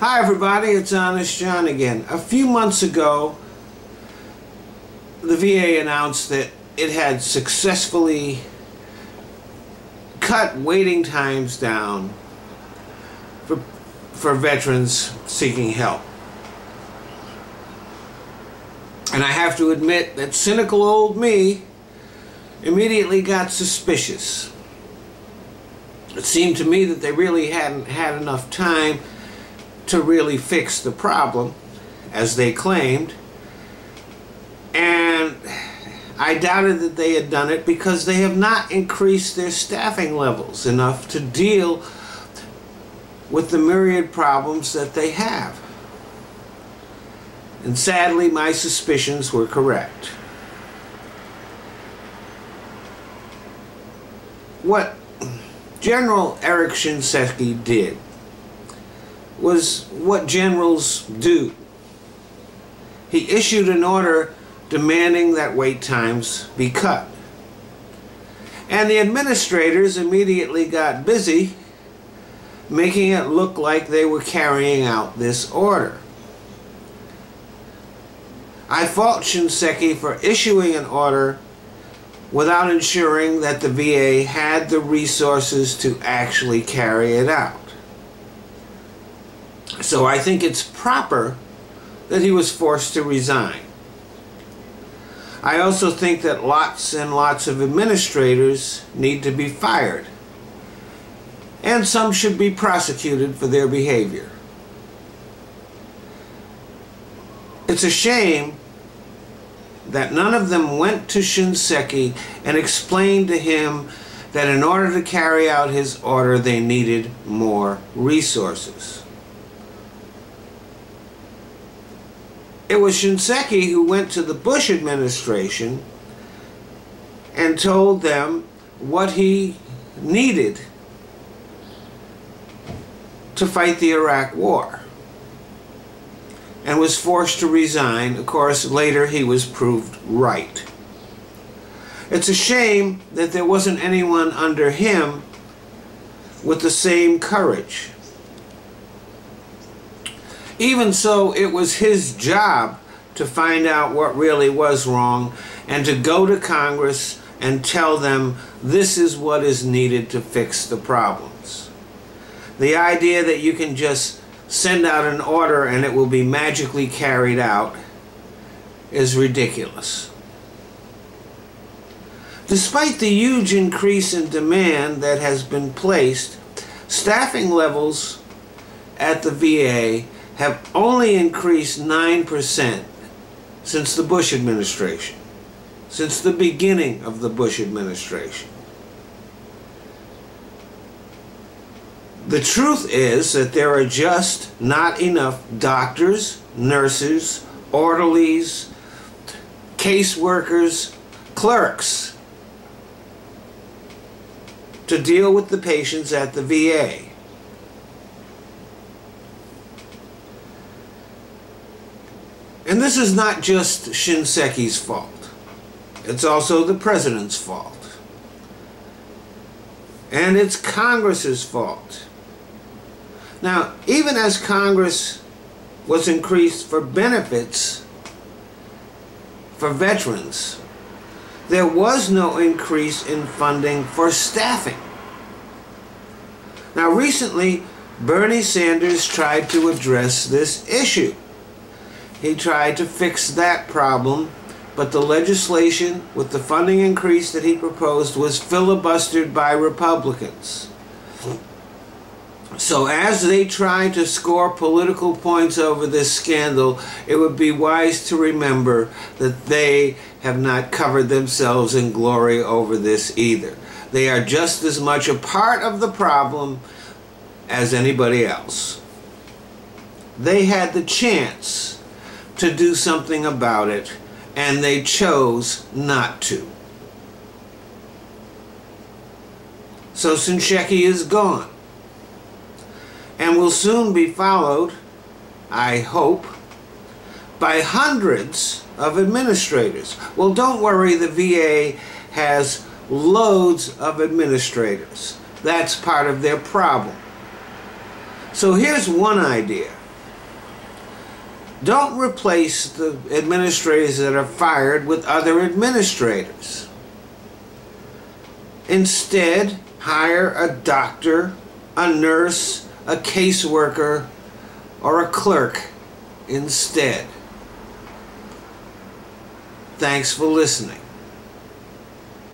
Hi everybody, it's Honest John again. A few months ago, the VA announced that it had successfully cut waiting times down for veterans seeking help. And I have to admit that cynical old me immediately got suspicious. It seemed to me that they really hadn't had enough time to really fix the problem, as they claimed, and I doubted that they had done it because they have not increased their staffing levels enough to deal with the myriad problems that they have. And sadly, my suspicions were correct. What General Eric Shinseki did was what generals do. He issued an order demanding that wait times be cut. And the administrators immediately got busy making it look like they were carrying out this order. I fault Shinseki for issuing an order without ensuring that the VA had the resources to actually carry it out. So I think it's proper that he was forced to resign. I also think that lots and lots of administrators need to be fired, and some should be prosecuted for their behavior. It's a shame that none of them went to Shinseki and explained to him that in order to carry out his order they needed more resources. It was Shinseki who went to the Bush administration and told them what he needed to fight the Iraq War, and was forced to resign. Of course, later he was proved right. It's a shame that there wasn't anyone under him with the same courage. Even so, it was his job to find out what really was wrong and to go to Congress and tell them this is what is needed to fix the problems. The idea that you can just send out an order and it will be magically carried out is ridiculous. Despite the huge increase in demand that has been placed, staffing levels at the VA have only increased 9% since the Bush administration, since the beginning of the Bush administration. The truth is that there are just not enough doctors, nurses, orderlies, caseworkers, clerks to deal with the patients at the VA. And this is not just Shinseki's fault. It's also the president's fault. And it's Congress's fault. Now, even as Congress was increased for benefits for veterans, there was no increase in funding for staffing. Now, recently, Bernie Sanders tried to address this issue. He tried to fix that problem, but the legislation with the funding increase that he proposed was filibustered by Republicans. So as they try to score political points over this scandal, it would be wise to remember that they have not covered themselves in glory over this either. They are just as much a part of the problem as anybody else. They had the chance to do something about it, and they chose not to. So Shinseki is gone, and will soon be followed, I hope, by hundreds of administrators. Well, don't worry, the VA has loads of administrators. That's part of their problem. So here's one idea. Don't replace the administrators that are fired with other administrators. Instead, hire a doctor, a nurse, a caseworker, or a clerk instead. Thanks for listening.